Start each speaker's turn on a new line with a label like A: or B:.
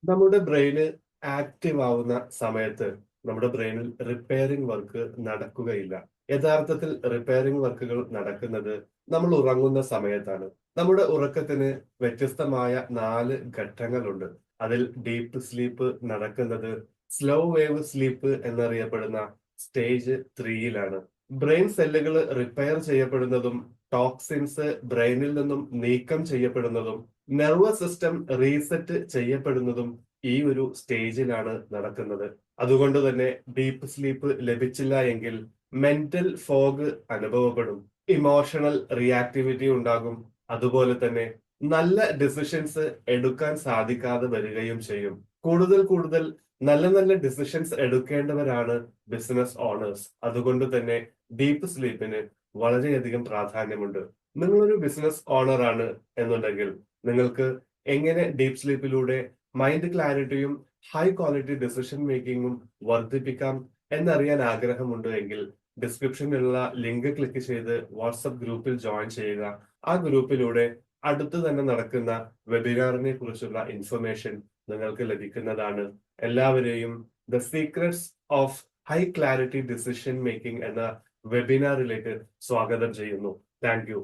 A: നമ്മുടെ ബ്രെയിന് ആക്റ്റീവ് ആവുന്ന സമയത്ത് നമ്മുടെ ബ്രെയിനിൽ റിപ്പയറിംഗ് വർക്ക് നടക്കുകയില്ല. യഥാർത്ഥത്തിൽ റിപ്പയറിംഗ് വർക്കുകൾ നടക്കുന്നത് നമ്മൾ ഉറങ്ങുന്ന സമയത്താണ്. നമ്മുടെ ഉറക്കത്തിന് വ്യത്യസ്തമായ 4 ഘട്ടങ്ങളുണ്ട്. അതിൽ ഡീപ്പ് സ്ലീപ്പ് നടക്കുന്നത് സ്ലോ വേവ് സ്ലീപ്പ് എന്നറിയപ്പെടുന്ന സ്റ്റേജ് 3-യിലാണ്. ബ്രെയിൻ സെല്ലുകൾ റിപ്പയർ ചെയ്യപ്പെടുന്നതും ടോക്സിൻസ് ബ്രെയിനിൽ നിന്നും നീക്കം ചെയ്യപ്പെടുന്നതും നെർവസ് സിസ്റ്റം റീസെറ്റ് ചെയ്യപ്പെടുന്നതും ഈ ഒരു സ്റ്റേജിലാണ് നടക്കുന്നത്. അതുകൊണ്ട് തന്നെ ഡീപ്പ് സ്ലീപ്പ് ലഭിച്ചില്ല എങ്കിൽ മെന്റൽ ഫോഗ് അനുഭവപ്പെടും. ഇമോഷണൽ റിയാക്ടിവിറ്റി ഉണ്ടാകും. അതുപോലെ തന്നെ നല്ല ഡിസിഷൻസ് എടുക്കാൻ സാധിക്കാതെ വരികയും ചെയ്യും. കൂടുതൽ കൂടുതൽ നല്ല നല്ല ഡിസിഷൻസ് എടുക്കേണ്ടവരാണ് ബിസിനസ് ഓണേഴ്സ്. അതുകൊണ്ട് തന്നെ ഡീപ്പ് സ്ലീപ്പിന് വളരെയധികം പ്രാധാന്യമുണ്ട്. നിങ്ങളൊരു ബിസിനസ് ഓണർ ആണ് എന്നുണ്ടെങ്കിൽ നിങ്ങൾക്ക് എങ്ങനെ ഡീപ് സ്ലീപ്പിലൂടെ മൈൻഡ് ക്ലാരിറ്റിയും ഹൈ ക്വാളിറ്റി ഡിസിഷൻ മേക്കിങ്ങും വർദ്ധിപ്പിക്കാം എന്നറിയാൻ ആഗ്രഹമുണ്ട് എങ്കിൽ ഡിസ്ക്രിപ്ഷനിലുള്ള ലിങ്ക് ക്ലിക്ക് ചെയ്ത് വാട്സപ്പ് ഗ്രൂപ്പിൽ ജോയിൻ ചെയ്യുക. ആ ഗ്രൂപ്പിലൂടെ അടുത്ത് തന്നെ നടക്കുന്ന വെബിനാറിനെ കുറിച്ചുള്ള ഇൻഫർമേഷൻ നിങ്ങൾക്ക് ലഭിക്കുന്നതാണ്. എല്ലാവരെയും the secrets of high clarity decision making എന്ന വെബിനാറിലേക്ക് സ്വാഗതം ചെയ്യുന്നു. Thank you.